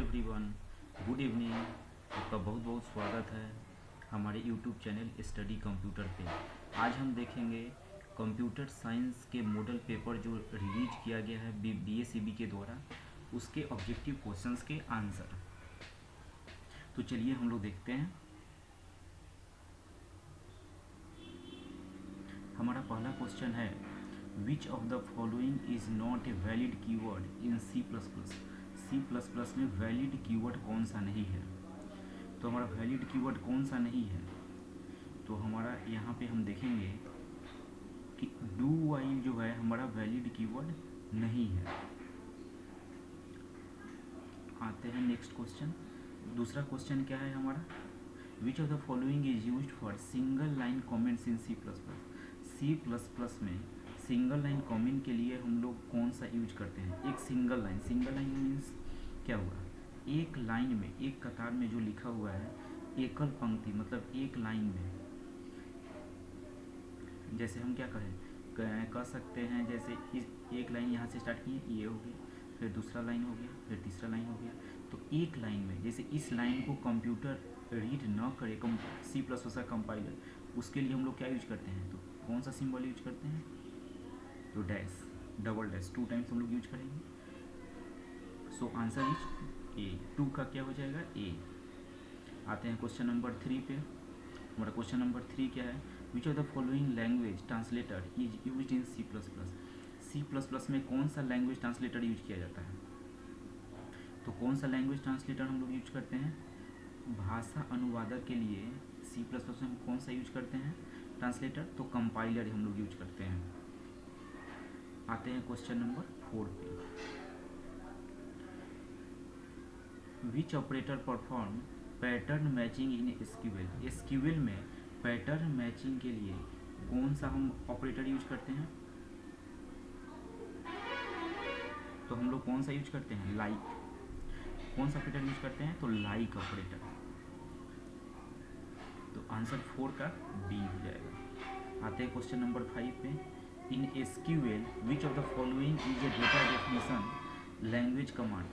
Everyone, good evening. आपका बहुत बहुत स्वागत है हमारे यूट्यूब चैनल स्टडी कंप्यूटर पे। आज हम देखेंगे कंप्यूटर साइंस के मॉडल पेपर जो रिलीज किया गया है बीएसईबी के द्वारा, उसके ऑब्जेक्टिव क्वेश्चंस के आंसर। तो चलिए हम लोग देखते हैं। हमारा पहला क्वेश्चन है, which of the following is not a valid keyword in C plus plus. C plus plus में वैलिड कीवर्ड कौन सा नहीं है? तो हमारा वैलिड कीवर्ड कौन सा नहीं है? तो हमारा यहाँ पे हम देखेंगे कि डू वाइल जो है हमारा वैलिड कीवर्ड नहीं है। आते हैं नेक्स्ट क्वेश्चन। दूसरा क्वेश्चन क्या है हमारा, which of the following is used for single line comments in C plus plus. C plus plus में सिंगल लाइन कमेंट के लिए हम लोग कौन सा यूज करते हैं? एक सिंगल लाइन मीन्स क्या हुआ, एक लाइन में, एक कतार में जो लिखा हुआ है, एकल पंक्ति मतलब एक लाइन में। जैसे हम क्या कह सकते हैं, जैसे इस एक लाइन यहाँ से स्टार्ट किए, ये हो गया, फिर दूसरा लाइन हो गया, फिर तीसरा लाइन हो गया। तो एक लाइन में, जैसे इस लाइन को कंप्यूटर रीड न करे, सी प्लस प्लस का कंपाइलर, उसके लिए हम लोग क्या यूज करते हैं? तो कौन सा सिंबल यूज करते हैं? तो डैश, डबल डैश, 2 टाइम्स हम लोग यूज करेंगे। सो आंसर इज ए। 2 का क्या हो जाएगा? ए। आते हैं क्वेश्चन नंबर 3 पे। हमारा क्वेश्चन नंबर 3 क्या है, which of the following language translator is use in C plus plus. C plus plus में कौन सा लैंग्वेज ट्रांसलेटर यूज किया जाता है? तो कौन सा लैंग्वेज ट्रांसलेटर हम लोग यूज करते हैं? भाषा अनुवादक के लिए सी प्लस प्लस में हम कौन सा यूज करते हैं ट्रांसलेटर? तो कंपाइलर हम लोग यूज करते हैं। आते हैं क्वेश्चन नंबर 4 पे। Which operator perform pattern matching in SQL. SQL में पैटर्न मैचिंग के लिए कौन सा हम ऑपरेटर यूज करते हैं? तो हम लोग कौन सा यूज करते हैं? लाइक। कौन सा ऑपरेटर यूज करते हैं? तो लाइक ऑपरेटर। तो आंसर 4 का डी हो जाएगा। आते हैं क्वेश्चन नंबर 5 पे। In SQL which of the following is a data definition language command.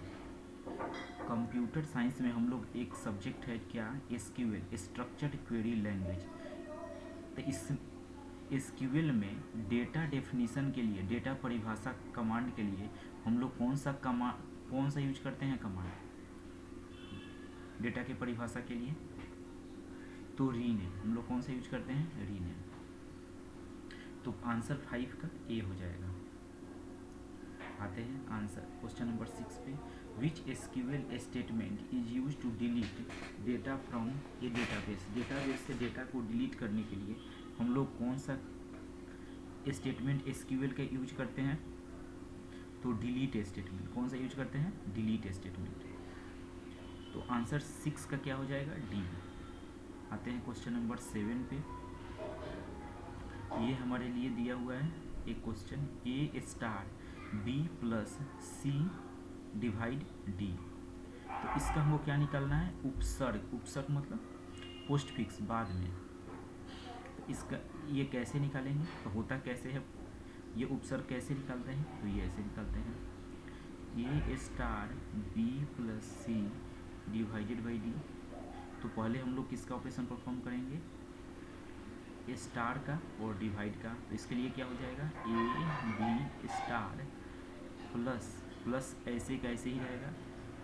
Computer science में हम लोग एक सब्जेक्ट है क्या? SQL, structured query language. तो इस एसक्यूएल में डेटा डेफिनेशन के लिए, डेटा परिभाषा कमांड के लिए हम लोग कौन सा यूज करते हैं कमांड डेटा के परिभाषा के लिए? तो रीनेम। हम लोग कौन सा यूज करते हैं? रीनेम। तो आंसर 5 का ए हो जाएगा। आते हैं आंसर क्वेश्चन नंबर 6 पे। Which SQL statement is use to delete data from a database. Database से डेटा को डिलीट करने के लिए हम लोग कौन सा स्टेटमेंट एसक्यूएल का यूज करते हैं? तो डिलीट स्टेटमेंट। कौन सा यूज करते हैं? Delete statement. तो आंसर 6 का क्या हो जाएगा? डी। आते हैं क्वेश्चन नंबर 7 पे। ये हमारे लिए दिया हुआ है एक क्वेश्चन, ए स्टार बी प्लस सी डिवाइड डी। तो इसका हमको क्या निकालना है? उपसर्ग। उपसर्ग मतलब पोस्ट फिक्स, बाद में। तो इसका ये कैसे निकालेंगे? तो होता कैसे है ये उपसर्ग, कैसे निकालते हैं? तो ये ऐसे निकालते हैं, A star B plus C divided by D. तो पहले हम लोग किसका ऑपरेशन परफॉर्म करेंगे? स्टार का और डिवाइड का। तो इसके लिए क्या हो जाएगा? A B star plus plus ऐसे का ऐसे ही रहेगा,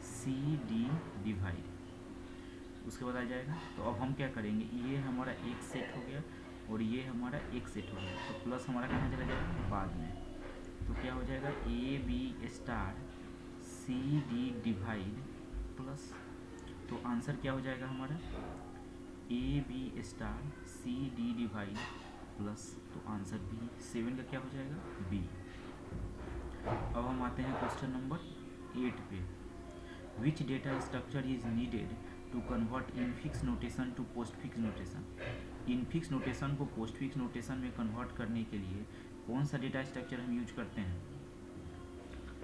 सी डी डिवाइड, उसके बाद आ जाएगा। तो अब हम क्या करेंगे, ये हमारा एक सेट हो गया और ये हमारा एक सेट हो गया। तो प्लस हमारा कहाँ चला जाएगा? बाद में। तो क्या हो जाएगा? A B star C D divide plus. तो आंसर क्या हो जाएगा हमारा? A B star C D divide plus. तो आंसर बी। 7 का क्या हो जाएगा? बी। अब हम आते हैं क्वेश्चन नंबर 8 पे। Which data structure is needed to convert infix notation to postfix notation. Infix notation को पोस्टफिक्स नोटेशन में कन्वर्ट करने के लिए कौन सा डेटा स्ट्रक्चर हम यूज करते हैं?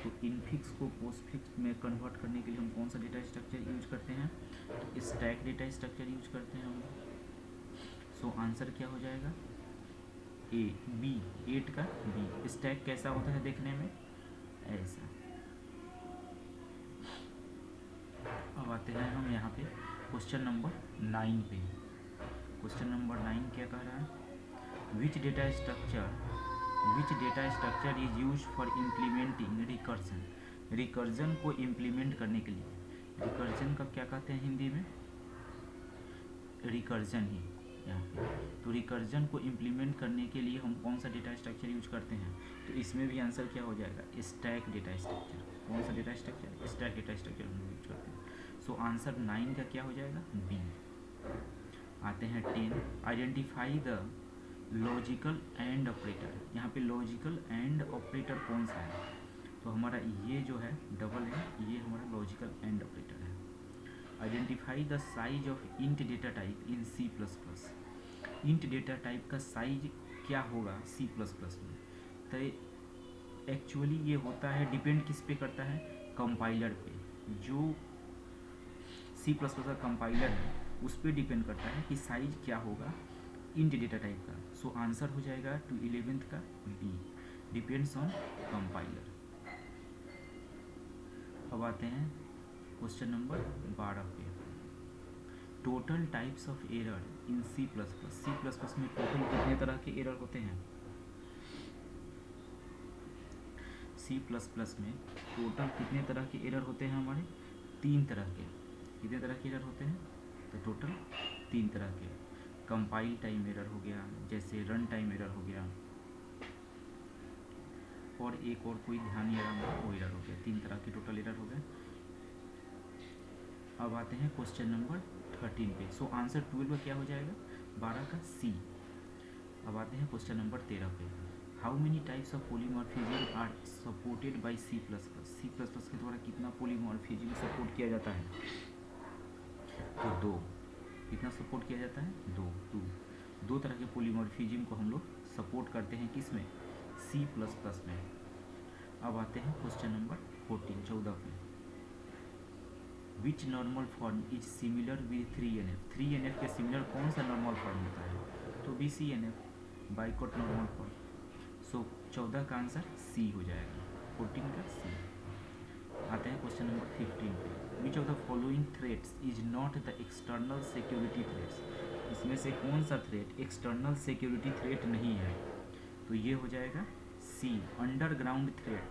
तो इनफिक्स को पोस्टफिक्स में कन्वर्ट करने के लिए हम कौन सा डेटा स्ट्रक्चर यूज करते हैं? तो स्टैक डेटा स्ट्रक्चर यूज करते हैं हम। सो आंसर क्या हो जाएगा? A B. 8 का बी। स्टैक कैसा होता है देखने में? ऐसा। यहाँ पे क्वेश्चन नंबर 9 पे। क्वेश्चन नंबर 9 क्या कह रहा है, विच data structure is use for implementing recursion. Recursion को इम्प्लीमेंट करने के लिए, रिकर्जन का क्या कहते हैं हिंदी में, रिकर्जन ही यहाँ पे। तो रिकर्जन को इम्प्लीमेंट करने के लिए हम कौन सा डेटा स्ट्रक्चर यूज करते हैं, तो इसमें भी आंसर क्या हो जाएगा, स्टैक डेटा स्ट्रक्चर। कौन सा data structure, stack data structure हम यूज करते हैं। सो आंसर 9 का क्या हो जाएगा, बी। आते हैं 10, identify the logical and operator. यहाँ पे लॉजिकल एंड ऑपरेटर कौन सा है, तो हमारा ये जो है डबल है, ये हमारा लॉजिकल एंड ऑपरेटर है। Identify the size of int data type in C++। Int data type का साइज क्या होगा C++ में, तो एक्चुअली ये होता है, डिपेंड किस पे करता है, कंपाइलर पे। जो C++ का कंपाइलर है उस पर डिपेंड करता है कि साइज क्या होगा इंट डेटा टाइप का। सो आंसर हो जाएगा टू 11th का बी, डिपेंड्स ऑन कंपाइलर। अब आते हैं क्वेश्चन नंबर 12 पे, total types of error in C++। C++ में टोटल कितने तरह के एरर होते हैं, C++ में टोटल कितने तरह के एरर होते हैं हमारे, 3 तरह के। कितने तरह के एरर होते हैं, तो टोटल 3 तरह के। कंपाइल टाइम एरर हो गया, जैसे रन टाइम एरर हो गया, और एक और कोई ध्यान नहीं आ रहा वो एरर हो गया। 3 तरह के टोटल एरर हो गए। अब आते हैं क्वेश्चन नंबर 13 पे। सो आंसर 12 का क्या हो जाएगा, 12 का सी। अब आते हैं क्वेश्चन नंबर 13 पे, how many types of polymorphism are supported by C++। C++ के द्वारा कितना पॉलीमॉर्फिज्म सपोर्ट किया जाता है, तो 2। कितना सपोर्ट किया जाता है, 2 तरह के पॉलीमॉर्फिज्म को हम लोग सपोर्ट करते हैं, किस में, C++ में। अब आते हैं क्वेश्चन नंबर 14 पे, विच normal form is similar with 3NF। 3NF के सिमिलर कौन सा नॉर्मल फॉर्म होता है, तो BCNF, बाइकॉट नॉर्मल फॉर्म। सो 14 का आंसर सी हो जाएगा, 14 का सी। आते हैं क्वेश्चन नंबर 15 पे, which of the following threats is not the external security threats. इसमें से कौन सा थ्रेट एक्सटर्नल सिक्योरिटी थ्रेट नहीं है, तो ये हो जाएगा सी, अंडरग्राउंड थ्रेट।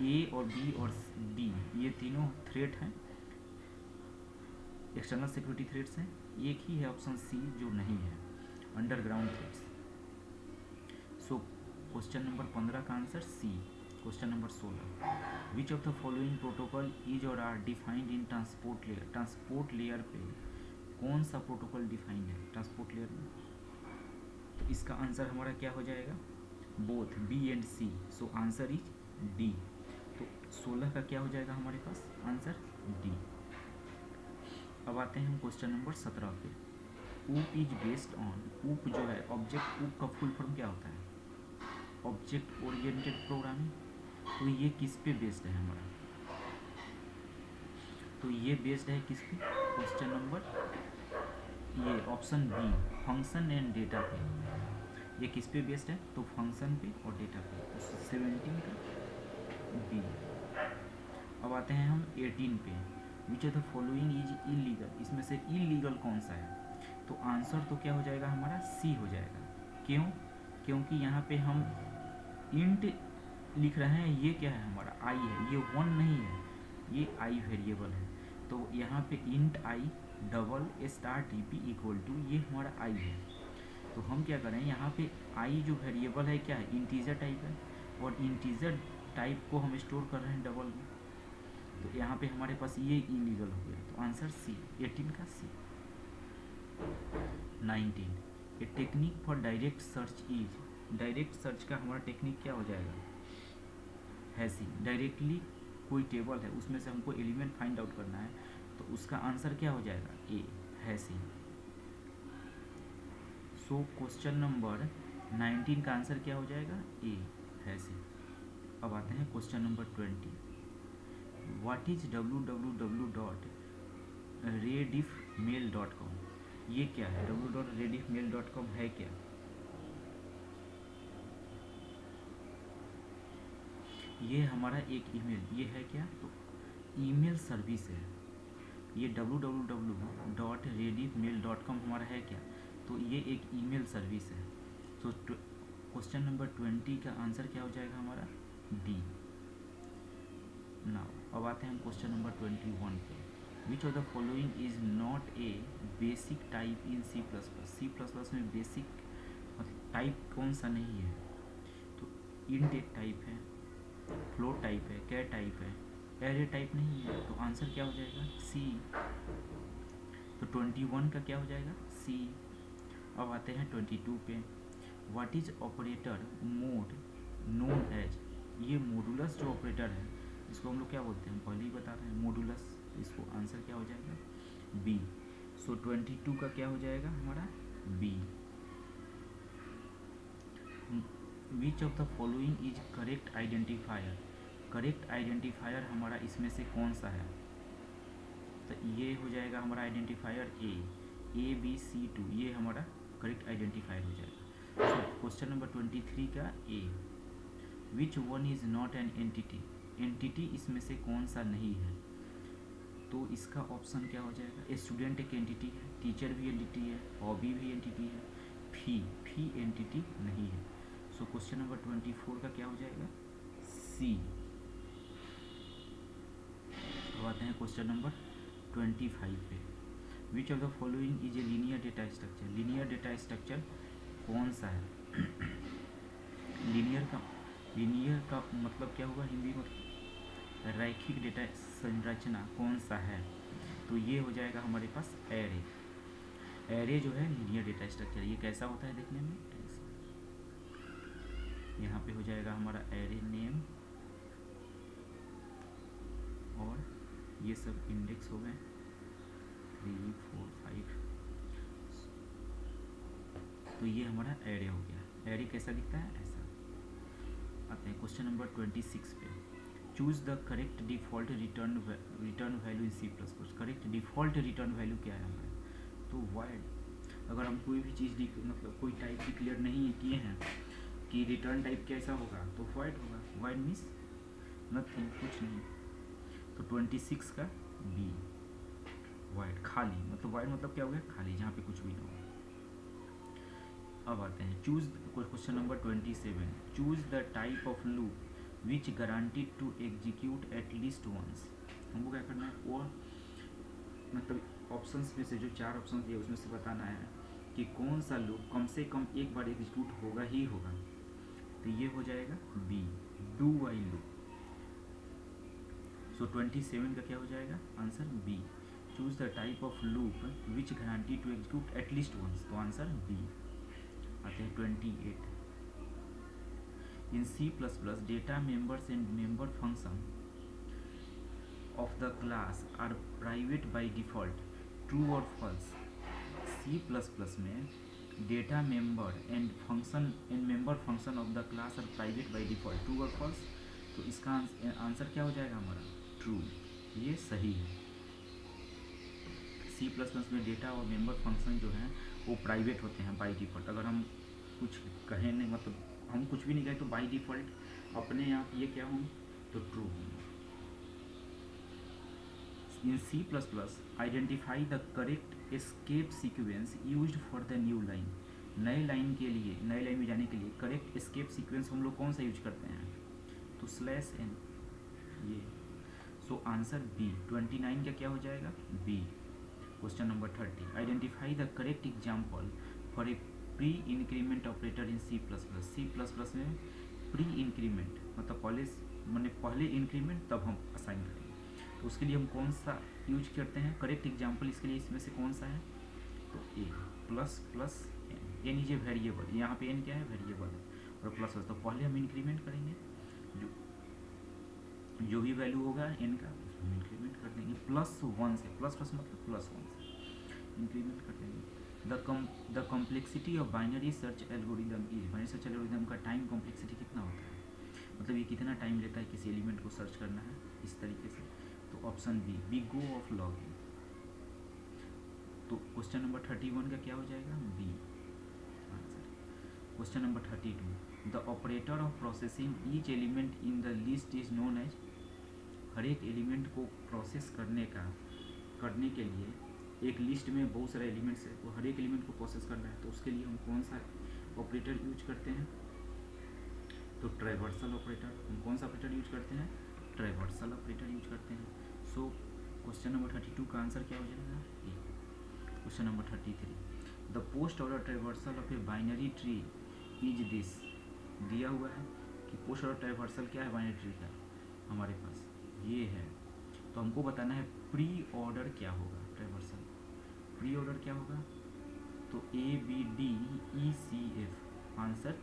A और B और D ये तीनों थ्रेट हैं, एक्सटर्नल सिक्योरिटी थ्रेट्स हैं। एक ही है ऑप्शन सी जो नहीं है, underground threats. So question number 15 का answer C. Question number 16, which of the following protocol is और are defined in transport layer. Transport layer पे कौन सा प्रोटोकॉल डिफाइंड है ट्रांसपोर्ट लेयर में, तो इसका आंसर हमारा क्या हो जाएगा, both B and C। So answer is D. तो 16 का क्या हो जाएगा हमारे पास आंसर डी। अब आते हैं हम क्वेश्चन नंबर 17 पे, ऊप इज बेस्ड ऑन। ऊप जो है ऑब्जेक्ट, ऊप का फुल फॉर्म क्या होता है, ऑब्जेक्ट ओरिएंटेड प्रोग्रामिंग। तो ये किस पे बेस्ड है हमारा, तो ये बेस्ड है किस पे, क्वेश्चन नंबर ये option B, function and data पे। ये किस पे बेस्ड है, तो फंक्शन पे और डेटा पे। तो 17 का बी। अब आते हैं हम 18 पे, which of the following is illegal. इसमें से इलीगल कौन सा है, तो आंसर तो क्या हो जाएगा हमारा सी हो जाएगा। क्यों, क्योंकि यहाँ पे हम इंट लिख रहे हैं, ये क्या है हमारा आई है, ये 1 नहीं है, ये आई वेरिएबल है। तो यहाँ पे int I double star TP equal to ये हमारा आई है। तो हम क्या करें, यहाँ पे आई जो वेरिएबल है क्या है, इंटीजर टाइप है, और इंटीजर टाइप को हम स्टोर कर रहे हैं डबल में। तो यहाँ पे हमारे पास ये इलीगल हो गया, तो आंसर सी, 18 का C. 19, A technique for direct search is. Direct search का हमारा टेक्निक क्या हो जाएगा, हैशिंग। डायरेक्टली कोई टेबल है उसमें से हमको एलिमेंट फाइंड आउट करना है, तो उसका आंसर क्या हो जाएगा, ए, हैशिंग। सो क्वेश्चन नंबर 19 का आंसर क्या हो जाएगा, ए, हैशिंग। अब आते हैं question number 20, what is www.rediffmail.com। ये क्या है, www.rediffmail.com है क्या, ये हमारा एक ईमेल, ये है क्या, तो ईमेल सर्विस है। ये www.rediffmail.com हमारा है क्या, तो ये एक ईमेल सर्विस है। तो क्वेश्चन नंबर 20 का आंसर क्या हो जाएगा हमारा, डी। नाउ अब आते हैं क्वेश्चन नंबर 21 पे। Which of the following is not a basic type in C plus plus. C plus plus में बेसिक मतलब टाइप कौन सा नहीं है, तो इंट टाइप है, फ्लोट टाइप है, कैर टाइप है, एरे टाइप नहीं है। तो आंसर क्या हो जाएगा, सी। तो 21 का क्या हो जाएगा, सी। अब आते हैं 22 पे। What is operator mod known as. ये मॉडुलस जो ऑपरेटर है इसको हम लोग क्या बोलते हैं, पहले ही बता रहे हैं, मॉडुलस। इसको आंसर क्या हो जाएगा, बी। सो 22 का क्या हो जाएगा हमारा, B. Which of the following is correct identifier. Correct identifier हमारा इसमें से कौन सा है, तो ये हो जाएगा हमारा आइडेंटिफायर ए बी सी 2, ये हमारा करेक्ट आइडेंटिफायर हो जाएगा। सो क्वेश्चन नंबर 23 का A. Which one is not an entity. Entity इसमें से कौन सा नहीं है, तो इसका ऑप्शन क्या हो जाएगा, स्टूडेंट एक एंटिटी है, टीचर भी एंटिटी है, हॉबी भी एंटिटी है, फी एंटिटी नहीं है। सो क्वेश्चन नंबर 24 का क्या हो जाएगा, सी। अब आते हैं क्वेश्चन नंबर 25 पे। Which of the following is a linear data structure. Linear data structure कौन सा है, लीनियर का मतलब क्या हुआ हिंदी में, रैखिक डेटा संरचना कौन सा है, तो ये हो जाएगा हमारे पास एरे। एरे जो है लीनियर डेटा स्ट्रक्चर, ये कैसा होता है देखने में, यहाँ पे हो जाएगा हमारा एरे नेम और ये सब इंडेक्स हो गए 3 4 5, तो ये हमारा एरे हो गया। एरे कैसा दिखता है, ऐसा। आते हैं क्वेश्चन नंबर 26 पे। Choose the correct default return value in C plus plus. Correct default return value क्या है हमारा, तो वॉइड। अगर हम कोई भी चीज़ मतलब कोई टाइप डिक्लेयर नहीं किए हैं कि रिटर्न टाइप कैसा होगा, तो वॉइड होगा। वॉइड मीन्स नथिंग, कुछ नहीं। तो 26 का बी, वॉइड खाली, मतलब वॉइड मतलब क्या हो गया, खाली, जहाँ पे कुछ भी ना हो। अब आते हैं choose question number 27। Choose the type of loop which guaranteed to execute at least once. हमको क्या करना है, वो मतलब ऑप्शंस में से जो 4 ऑप्शन दिए उसमें से बताना है कि कौन सा लूप कम से कम एक बार एग्जीक्यूट होगा ही होगा। तो ये हो जाएगा B, do while loop. So 27 का क्या हो जाएगा answer, B. Choose the type of loop which guaranteed to execute at least once, तो आंसर बी। आते हैं 28। In C plus plus data members and member function of the class are private by default, true और false. C plus plus में data member and member function of the class are private by default, true और false. तो इसका answer क्या हो जाएगा हमारा, true, ये सही है। सी प्लस प्लस में डेटा और मेंबर फंक्शन जो हैं वो प्राइवेट होते हैं बाय डिफ़ॉल्ट। अगर हम कुछ कहें नहीं, मतलब हम कुछ भी नहीं कहें, तो बाय डिफ़ॉल्ट अपने आप ये क्या होंगे, तो ट्रू होंगे। In C plus plus identify the correct escape sequence used for the new line. नए लाइन के लिए, नए लाइन में जाने के लिए करेक्ट एस्केप सीक्वेंस हम लोग कौन सा यूज करते हैं, तो /n, ये। So answer B. 29 का क्या हो जाएगा, B. Question number 30। Identify the correct example for a pre increment operator in C plus plus. C plus plus में प्री इंक्रीमेंट मतलब पहले इंक्रीमेंट तब हम असाइन करेंगे, तो उसके लिए हम कौन सा यूज करते हैं, करेक्ट एग्जाम्पल इसके लिए इसमें से कौन सा है, तो a plus plus n is a variable. यहाँ पे एन क्या है, वेरिएबल है, और प्लस तो पहले हम इंक्रीमेंट करेंगे, जो भी वैल्यू होगा एन का उसमें इंक्रीमेंट कर देंगे +1 से। प्लस प्लस मतलब +1 से इंक्रीमेंट कर देंगे। The complexity of binary search algorithm is. Binary search algorithm का टाइम कॉम्प्लेक्सिटी कितना होता है, मतलब ये कितना टाइम लेता है किसी एलिमेंट को सर्च करना है इस तरीके से, तो option B, big O of log n। तो क्वेश्चन नंबर 31 का क्या हो जाएगा, B answer. Question number 32। The operator of processing each element in the list is known as. हर एक एलिमेंट को प्रोसेस करने का करने के लिए एक लिस्ट में बहुत सारे एलिमेंट्स है, तो हर एक एलिमेंट को प्रोसेस करना है, तो उसके लिए हम कौन सा ऑपरेटर यूज करते हैं? तो ट्राइवर्सल ऑपरेटर। हम कौन सा ऑपरेटर यूज करते हैं? ट्राइवर्सल ऑपरेटर यूज करते हैं। सो क्वेश्चन नंबर 32 का आंसर क्या हो जाएगा? A. Question number 33, the post order traversal of a binary tree is this. दिया हुआ है कि पोस्ट ऑर्डर ट्राइवर्सल क्या है बाइनरी ट्री का, हमारे पास ये है, तो हमको बताना है प्री ऑर्डर क्या होगा ट्राइवर्सल। प्री ऑर्डर क्या होगा? तो A B D E C F, answer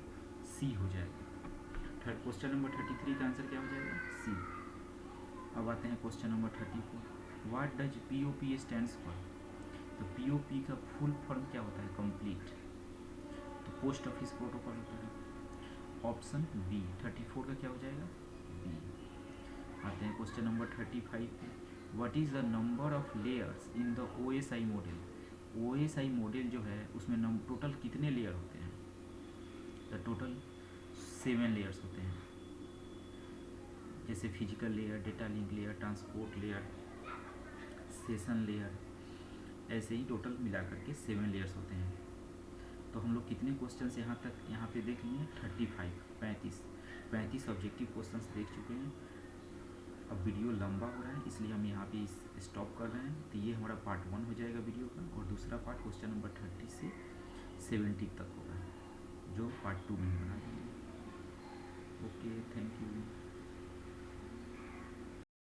C हो जाएगा। थर्ड क्वेश्चन नंबर 33 का आंसर क्या हो जाएगा? सी। अब आते हैं question number 34, what does POP stands for. तो पीओपी का फुल फॉर्म क्या होता है? कंप्लीट। तो पोस्ट ऑफिस प्रोटोकॉल होता है। ऑप्शन बी 34 का क्या हो जाएगा? बी। आते हैं क्वेश्चन नंबर 35 पे, what is the number of layers in the OSI model. OSI model जो है उसमें टोटल कितने लेयर होते हैं? तो टोटल 7 लेयर्स होते हैं, जैसे physical layer, data link layer, transport layer, session layer, ऐसे ही टोटल मिला करके 7 लेयर्स होते हैं। तो हम लोग कितने क्वेश्चंस यहाँ पे देख लिए? 35 35 ऑब्जेक्टिव क्वेश्चंस देख चुके हैं। अब वीडियो लंबा हो रहा है इसलिए हम यहाँ पे स्टॉप कर रहे हैं। तो ये हमारा पार्ट 1 हो जाएगा वीडियो का, और दूसरा पार्ट क्वेश्चन नंबर 30 से 70 तक होगा, जो पार्ट 2 में बना देंगे। Okay, thank you.